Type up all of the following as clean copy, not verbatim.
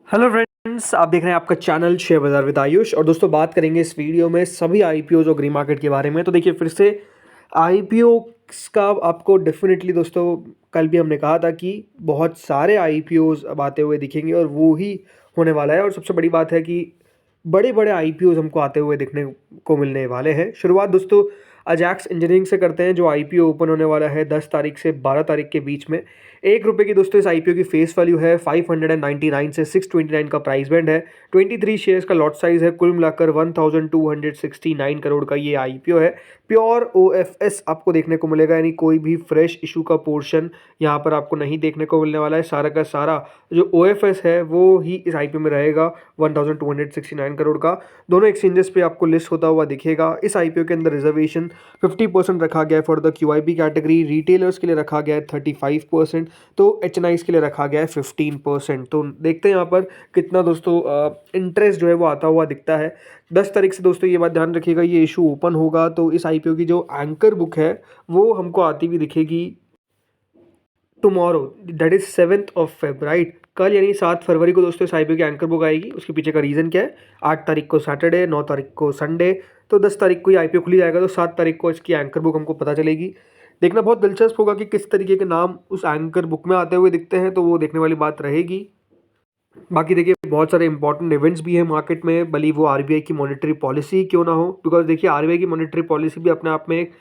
Hello friends, आप देख रहे हैं आपका चैनल शेयर बाजार विद आयुष। और दोस्तों बात करेंगे इस वीडियो में सभी आईपीओज और ग्री मार्केट के बारे में। तो देखिए फिर से आईपीओ का आपको डेफिनेटली दोस्तों, कल भी हमने कहा था कि बहुत सारे आईपीओज अब आते हुए दिखेंगे और वो ही होने वाला है। और सबसे बड़ी बात है कि बड़े बड़े आईपीओज हमको आते हुए दिखने को मिलने वाले हैं। शुरुआत दोस्तों अजैक्स इंजीनियरिंग से करते हैं, जो आईपीओ ओपन होने वाला है 10 तारीख से 12 तारीख के बीच में। ₹1 की दोस्तों इस आईपीओ की फेस वैल्यू है। 599 से 629 का प्राइस बैंड है। 23 शेयर्स का लॉट साइज है। कुल मिलाकर 1269 करोड़ का ये आईपीओ है। प्योर ओएफएस आपको देखने को मिलेगा, यानी कोई भी फ्रेश इशू का पोर्शन यहाँ पर आपको नहीं देखने को मिलने वाला है। सारा का सारा जो ओएफएस है वो ही इस आईपीओ में रहेगा 1269 करोड़ का। दोनों एक्सचेंजेस पे आपको लिस्ट होता हुआ दिखेगा। इस आईपीओ के अंदर रिजर्वेशन 50% रखा गया है for the QIB category. Retailers के लिए रखा गया है 35%, तो एचएनआईज के लिए रखा गया है 15%। तो देखते हैं यहाँ पर कितना दोस्तों इंटरेस्ट जो है वो आता हुआ दिखता है। 10 तारीख से दोस्तों ये बात ध्यान रखिएगा, ये इशू ओपन होगा तो इस आईपीओ की जो एंकर बुक है वो हमको आती हुई दिखेगी tomorrow, that is 7th of Feb, right. कल यानी 7 फरवरी को दोस्तों इस आईपीओ की एंकर बुक आएगी। उसके पीछे का रीज़न क्या है? 8 तारीख को सैटरडे, 9 तारीख को संडे, तो 10 तारीख को ये आईपीओ खुली जाएगा, तो 7 तारीख को इसकी एंकर बुक हमको पता चलेगी। देखना बहुत दिलचस्प होगा कि किस तरीके के नाम उस एंकर बुक में आते हुए दिखते हैं, तो वो देखने वाली बात रहेगी। बाकी देखिए बहुत सारे इंपॉर्टेंट इवेंट्स भी हैं मार्केट में, भले वो आरबीआई की मॉनेटरी पॉलिसी क्यों ना हो, बिकॉज देखिए आरबीआई की मॉनेटरी पॉलिसी भी अपने आप में एक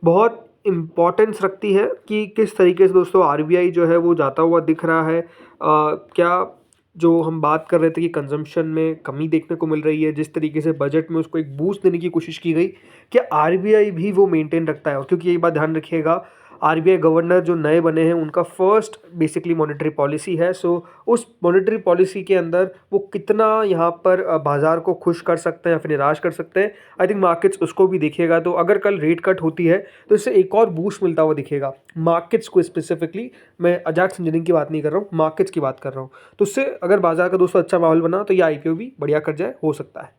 बहुत इम्पॉर्टेंस रखती है कि किस तरीके से दोस्तों आरबीआई जो है वो जाता हुआ दिख रहा है। क्या जो हम बात कर रहे थे कि कंजम्पशन में कमी देखने को मिल रही है, जिस तरीके से बजट में उसको एक बूस्ट देने की कोशिश की गई, क्या आरबीआई भी वो मेंटेन रखता है? और क्योंकि ये बात ध्यान रखिएगा, आरबीआई गवर्नर जो नए बने हैं उनका फर्स्ट बेसिकली मॉनेटरी पॉलिसी है। सो उस मॉनेटरी पॉलिसी के अंदर वो कितना यहाँ पर बाजार को खुश कर सकते हैं या फिर निराश कर सकते हैं, आई थिंक मार्केट्स उसको भी देखिएगा। तो अगर कल रेट कट होती है तो इससे एक और बूस्ट मिलता हुआ दिखेगा मार्केट्स को स्पेसिफिकली। मैं अजैक्स इंजीनियरिंग की बात नहीं कर रहा हूँ, मार्केट्स की बात कर रहा हूँ। तो उससे अगर बाजार का दोस्तों अच्छा माहौल बना तो ये आईपीओ भी बढ़िया कर जाए, हो सकता है।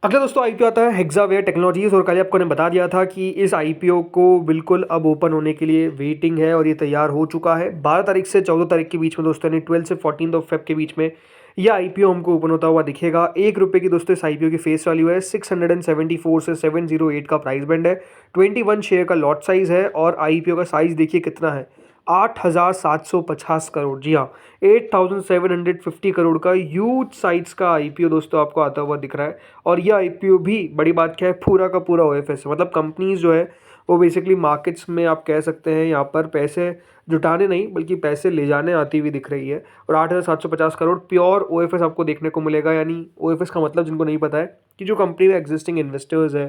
अगला दोस्तों आईपीओ आता है हेक्सावेयर टेक्नोलॉजीज। और कल आपको ने बता दिया था कि इस आईपीओ को बिल्कुल अब ओपन होने के लिए वेटिंग है और ये तैयार हो चुका है। 12 तारीख से 14 तारीख के बीच में दोस्तों, यानी 12 से 14 Feb के बीच में यह आईपीओ हमको ओपन होता हुआ दिखेगा। ₹1 की दोस्तों इस आईपीओ की फेस वैल्यू है। 674 से 708 का प्राइस बैंड है। 21 शेयर का लॉट साइज है और आईपीओ का साइज देखिए कितना है, 8,750 करोड़। जी हाँ, 8,750 करोड़ का ह्यूज साइज का आईपीओ दोस्तों आपको आता हुआ दिख रहा है। और यह आईपीओ भी बड़ी बात क्या है, पूरा का पूरा ओएफएस है। मतलब कंपनीज जो है वो बेसिकली मार्केट्स में आप कह सकते हैं यहाँ पर पैसे जुटाने नहीं बल्कि पैसे ले जाने आती हुई दिख रही है। और 8,750 करोड़ प्योर ओएफएस आपको देखने को मिलेगा। यानी ओएफएस का मतलब जिनको नहीं पता है कि जो कंपनी में एग्जिस्टिंग इन्वेस्टर्स है,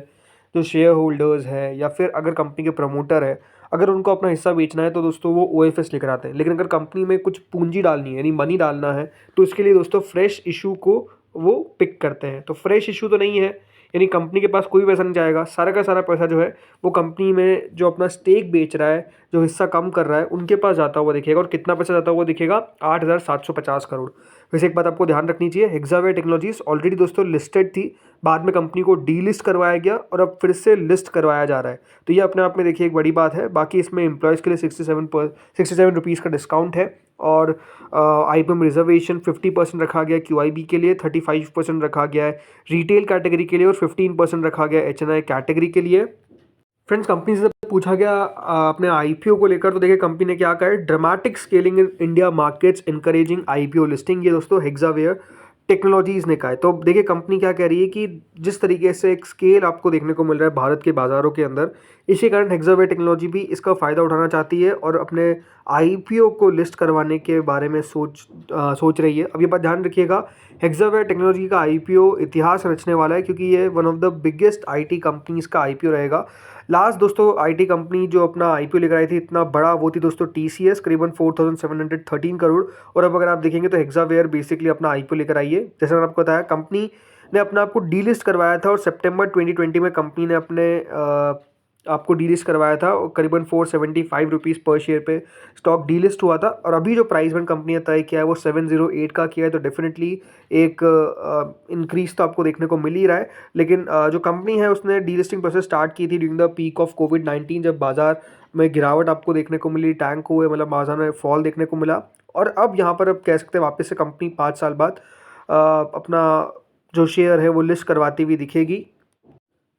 जो शेयर होल्डर्स है, या फिर अगर कंपनी के प्रमोटर है, अगर उनको अपना हिस्सा बेचना है तो दोस्तों वो ओएफएस लेकर आते हैं। लेकिन अगर कंपनी में कुछ पूंजी डालनी है यानी मनी डालना है तो इसके लिए दोस्तों फ्रेश इशू को वो पिक करते हैं। तो फ्रेश इशू तो नहीं है, यानी कंपनी के पास कोई पैसा नहीं जाएगा। सारा का सारा पैसा जो है वो कंपनी में जो अपना स्टेक बेच रहा है, जो हिस्सा कम कर रहा है, उनके पास जाता हुआ दिखेगा। और कितना पैसा जाता हुआ दिखेगा? 8,750 करोड़। वैसे एक बात आपको ध्यान रखनी चाहिए, हेक्सावेयर टेक्नोलॉजीज ऑलरेडी दोस्तों लिस्टेड थी, बाद में कंपनी को डीलिस्ट करवाया गया और अब फिर से लिस्ट करवाया जा रहा है। तो ये अपने आप में देखिए एक बड़ी बात है। बाकी इसमें एम्प्लॉयज़ के लिए 67 रुपीज़ का डिस्काउंट है। और आईपीओ में रिजर्वेशन 50% रखा गया है, क्यूआईबी के लिए 35% रखा गया है, रिटेल कैटेगरी के लिए, और 15% रखा गया है एचएनआई कैटेगरी के लिए। फ्रेंड्स, कंपनी से पूछा गया अपने आईपीओ को लेकर, तो देखिए कंपनी ने क्या कहा है, dramatic scaling in India markets encouraging IPO listing. ये दोस्तों हेक्सावेयर टेक्नोलॉजीज ने कहा है। तो देखिए कंपनी क्या कह रही है कि जिस तरीके से एक स्केल आपको देखने को मिल रहा है भारत के बाज़ारों के अंदर, इसी कारण हेक्सावेयर टेक्नोलॉजी भी इसका फ़ायदा उठाना चाहती है और अपने आईपीओ को लिस्ट करवाने के बारे में सोच रही है। अब ये बात ध्यान रखिएगा, हेक्सावेयर टेक्नोलॉजी का आईपीओ इतिहास रचने वाला है, क्योंकि ये one of the biggest IT companies का आईपीओ रहेगा। लास्ट दोस्तों आईटी कंपनी जो अपना आईपीओ लेकर आई थी इतना बड़ा, वो थी दोस्तों टीसीएस, करीबन 4,713 करोड़। और अब अगर आप देखेंगे तो हेक्सावेयर बेसिकली अपना आईपीओ लेकर आई है। जैसे मैंने आपको बताया, कंपनी ने अपना आपको डीलिस्ट करवाया था और सितंबर 2020 में कंपनी ने अपने आपको डीलिस्ट करवाया था और करीबन 475 रुपीज़ पर शेयर पे स्टॉक डीलिस्ट हुआ था। और अभी जो प्राइस बैंड कंपनी ने तय किया है वो 708 का किया है। तो डेफिनेटली एक इंक्रीज तो आपको देखने को मिल ही रहा है। लेकिन जो कंपनी है उसने डीलिस्टिंग प्रोसेस स्टार्ट की थी ड्यूरिंग द पीक ऑफ कोविड-19, जब बाजार में गिरावट आपको देखने को मिली, टैंक हुए, मतलब बाजार में फॉल देखने को मिला। और अब यहाँ पर अब कह सकते हैं वापस से कंपनी 5 साल बाद अपना जो शेयर है वो लिस्ट करवाती हुई दिखेगी।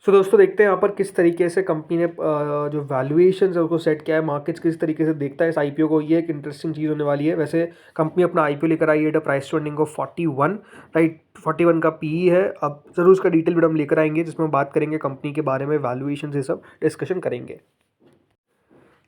सो दोस्तों देखते हैं यहाँ पर किस तरीके से कंपनी ने जो वैल्यूएशन है उसको सेट किया है, मार्केट्स किस तरीके से देखता है इस आईपीओ को, ये एक इंटरेस्टिंग चीज़ होने वाली है। वैसे कंपनी अपना आईपीओ लेकर आई है at price to earning of 41, right, 41 का पीई है। अब जरूर उसका डिटेल वीडियो हम लेकर आएंगे जिसमें बात करेंगे कंपनी के बारे में, वैल्यूएशन से सब डिस्कशन करेंगे।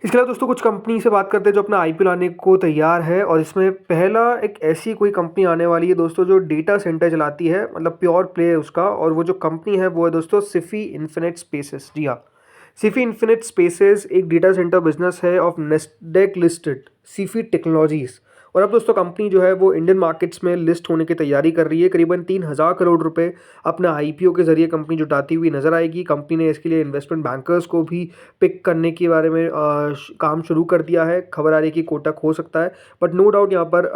इसके अलावा दोस्तों कुछ कंपनी से बात करते हैं जो अपना आईपीओ लाने को तैयार है, और इसमें पहला एक ऐसी कोई कंपनी आने वाली है दोस्तों जो डेटा सेंटर चलाती है, मतलब प्योर प्ले है उसका, और वो जो कंपनी है वो है दोस्तों सिफी इन्फिनिट स्पेसेस। जी हाँ, सिफी इन्फिनिट स्पेसेस एक डेटा सेंटर बिजनेस है of Nasdaq listed Sify technologies. और अब दोस्तों कंपनी जो है वो इंडियन मार्केट्स में लिस्ट होने की तैयारी कर रही है। करीबन 3,000 करोड़ रुपए अपना आईपीओ के जरिए कंपनी जुटाती हुई नजर आएगी। कंपनी ने इसके लिए इन्वेस्टमेंट बैंकर्स को भी पिक करने के बारे में काम शुरू कर दिया है। खबर आ रही है कि कोटक हो सकता है, बट नो डाउट यहाँ पर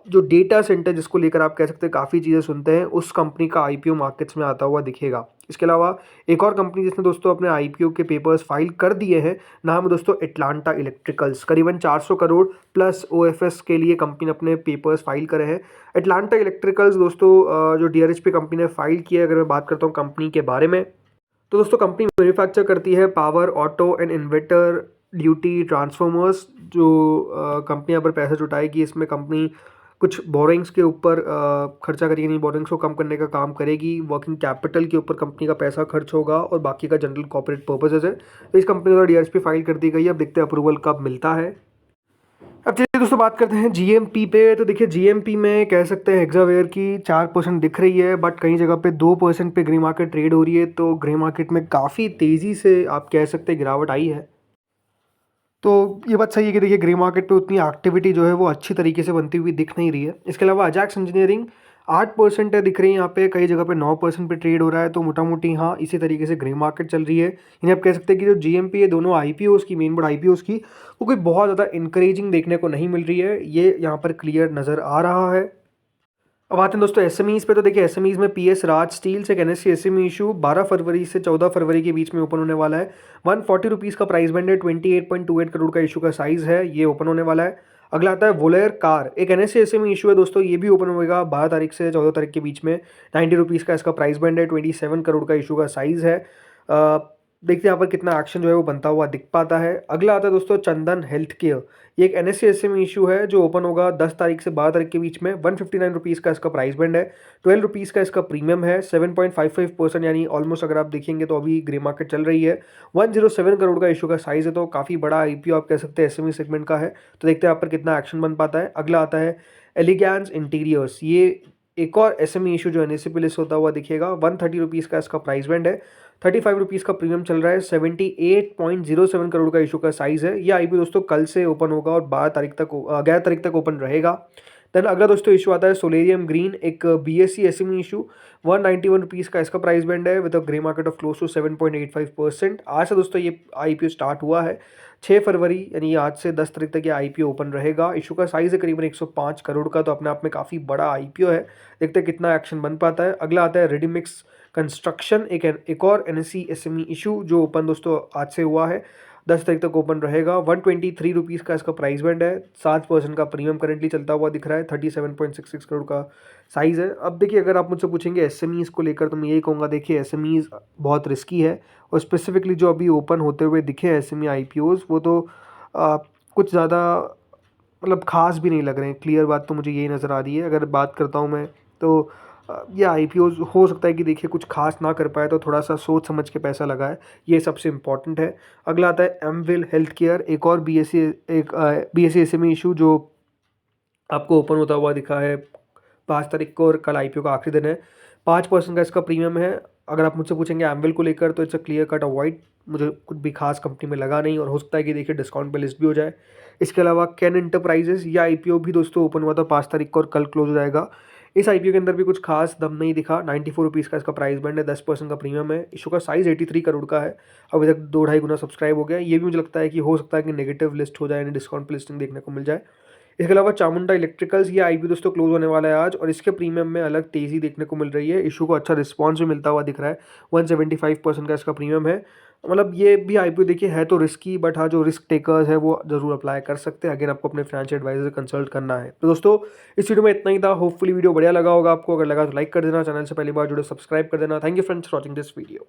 जो डेटा सेंटर जिसको लेकर आप कह सकते हैं काफ़ी चीज़ें सुनते हैं, उस कंपनी का आईपीओ मार्केट्स में आता हुआ दिखेगा। इसके अलावा एक और कंपनी जिसने दोस्तों अपने आईपीओ के पेपर्स फाइल कर दिए हैं, नाम है दोस्तों एटलांटा इलेक्ट्रिकल्स। करीबन 400 करोड़ प्लस ओएफएस के लिए कंपनी ने अपने पेपर्स फाइल करे हैं। एटलांटा इलेक्ट्रिकल्स दोस्तों जो डीआरएचपी कंपनी ने फाइल किया है, अगर मैं बात करता हूँ कंपनी के बारे में, तो दोस्तों कंपनी मैन्युफैक्चर करती है power, auto and inverter, duty, transformers. जो कंपनी यहाँ पर पैसा जुटाएगी, इसमें कंपनी कुछ बोरिंग्स के ऊपर खर्चा करेगी, नहीं बोरिंग्स को कम करने का काम करेगी। वर्किंग कैपिटल के ऊपर कंपनी का पैसा खर्च होगा और बाकी का जनरल कॉर्पोरेट पर्पसेस है। तो इस कंपनी द्वारा डीआरएचपी फाइल कर दी गई है। अब देखते हैं अप्रूवल कब मिलता है। अब चलिए दोस्तों बात करते हैं जीएमपी पे। तो देखिए जीएमपी में कह सकते हैं हेक्सावेयर की 4% दिख रही है, बट कई जगह पे 2% पे ग्रे मार्केट ट्रेड हो रही है। तो ग्रे मार्केट में काफ़ी तेज़ी से आप कह सकते हैं गिरावट आई है। तो ये बात सही है कि देखिए ग्रे मार्केट पे उतनी एक्टिविटी जो है वो अच्छी तरीके से बनती हुई दिख नहीं रही है। इसके अलावा अजैक्स इंजीनियरिंग 8% है दिख रही है यहाँ पे, कई जगह पे 9% पे ट्रेड हो रहा है। तो मोटा मोटी हाँ इसी तरीके से ग्रे मार्केट चल रही है। यानी आप कह सकते हैं कि जो जीएमपी है, दोनों आईपीओस की, मेन बोर्ड आईपीओस की, वो कोई बहुत ज़्यादा इंकरेजिंग देखने को नहीं मिल रही है, ये यहाँ पर क्लियर नज़र आ रहा है। अब आते हैं दोस्तों एसएमईज पे। तो देखिए एसएमईज में पीएस राज स्टील से एक एनएससी एसएमई इशू 12 फरवरी से 14 फरवरी के बीच में ओपन होने वाला है। 140 रुपीज़ का प्राइस बैंड है, 28.28 करोड़ का इशू का साइज़ है, ये ओपन होने वाला है। अगला आता है वोलेर कार, एक एनएससी एसएमई इशू है दोस्तों, ये भी ओपन होगा 12 तारीख से 14 तारीख के बीच में। 90 रुपीज़ का इसका प्राइस बैंड है, 27 करोड़ का इशू का साइज़ है। देखते हैं यहाँ पर कितना एक्शन जो है वो बनता हुआ दिख पाता है। अगला आता है दोस्तों चंदन हेल्थ केयर, ये एक एनएससी एसएमई इशू है जो ओपन होगा 10 तारीख से 12 तारीख के बीच में। 159 रुपीज़ का इसका प्राइस बैंड है, 12 रुपीज़ का इसका प्रीमियम है, 7.55%, यानी ऑलमोस्ट अगर आप देखेंगे तो अभी ग्रे मार्केट चल रही है। 107 करोड़ का इशू का साइज़ है, तो काफ़ी बड़ा आईपीओ आप कह सकते हैं एसएमई सेगमेंट का है। तो देखते हैं यहाँ पर कितना एक्शन बन पाता है। अगला आता है एलिगेंस इंटीरियर्स, ये एक और एसएमई इशू जो एनएससी पे लिस्ट होता हुआ दिखेगा। 130 रुपीज़ का इसका प्राइस बैंड है, 35 रुपीज़ का प्रीमियम चल रहा है, 78.07 करोड़ का इशू का साइज़ है। ये आईपीओ दोस्तों कल से ओपन होगा और 11 तारीख तक ओपन रहेगा। देन अगला दोस्तों इशू आता है सोलेरियम ग्रीन, एक बीएससी एसएमई इशू, 191 रुपीज़ का इसका प्राइस बैंड है, with a grey market of close to 7.85%। आज से दोस्तों ये आईपीओ स्टार्ट हुआ है 6 फरवरी, यानी आज से 10 तारीख तक ये आईपीओ ओपन रहेगा। इशू का साइज़ है करीबन 105 करोड़ का, तो अपने आप में काफ़ी बड़ा आईपीओ है। देखते हैं कितना एक्शन बन पाता है। अगला आता है रेडीमिक्स कंस्ट्रक्शन, एक और एनएससी एसएमई इशू जो ओपन दोस्तों आज से हुआ है, 10 तारीख तक ओपन रहेगा। 123 रुपीज़ का इसका प्राइस बैंड है, 7% का प्रीमियम करंटली चलता हुआ दिख रहा है, 37.66 करोड़ का साइज़ है। अब देखिए अगर आप मुझसे पूछेंगे एसएमईज़ को लेकर, तो मैं यही कहूँगा, देखिए एसएमईज़ बहुत रिस्की है, और स्पेसिफिकली जो अभी ओपन होते हुए दिखे एसएमई आईपीओज़, वो तो कुछ ज़्यादा मतलब खास भी नहीं लग रहे हैं। क्लियर बात तो मुझे यही नज़र आ रही है। अगर बात करता हूँ मैं तो ये आईपीओज़ हो सकता है कि देखिए कुछ खास ना कर पाए, तो थोड़ा सा सोच समझ के पैसा लगाए, ये सबसे इम्पॉर्टेंट है। अगला आता है एमविल हेल्थ केयर, एक और बीएससी एसएमई इशू जो आपको ओपन होता हुआ दिखा है 5 तारीख को, और कल आईपीओ का आखिरी दिन है। 5% का इसका प्रीमियम है। अगर आप मुझसे पूछेंगे एमविल को लेकर, तो it's a clear cut avoid, मुझे कुछ भी खास कंपनी में लगा नहीं, और हो सकता है कि देखिए डिस्काउंट पे लिस्ट भी हो जाए। इसके अलावा कैन इंटरप्राइजेस, या आईपीओ भी दोस्तों ओपन हुआ था 5 तारीख को और कल क्लोज हो जाएगा। इस आईपीओ के अंदर भी कुछ खास दम नहीं दिखा। 94 रुपीज़ का इसका प्राइस बैंड है, 10% का प्रीमियम है। इशू का साइज़ 83 करोड़ का है, अभी तक 2-2.5 गुना सब्सक्राइब हो गया। ये भी मुझे लगता है कि हो सकता है कि नेगेटिव लिस्ट हो जाए, यानी डिस्काउंट पे लिस्टिंग देखने को मिल जाए। इसके अलावा चामुंडा इलेक्ट्रिकल्स, ये आईपीओ दोस्तों क्लोज होने वाला है आज, और इसके प्रीमियम में अलग तेज़ी देखने को मिल रही है। इशू को अच्छा रिस्पॉन्स भी मिलता हुआ दिख रहा है, 175% का इसका प्रीमियम है। मतलब ये भी आईपीओ देखिए है तो रिस्की, बट हाँ जो रिस्क टेकर्स है वो ज़रूर अप्लाई कर सकते हैं। अगेन आपको अपने फाइनेंशियल एडवाइजर कंसल्ट करना है। तो दोस्तों इस वीडियो में इतना ही था। होपफुली वीडियो बढ़िया लगा होगा आपको। अगर लगा तो लाइक कर देना, चैनल से पहली बार जुड़े सब्सक्राइब कर देना। Thank you friends for watching this video.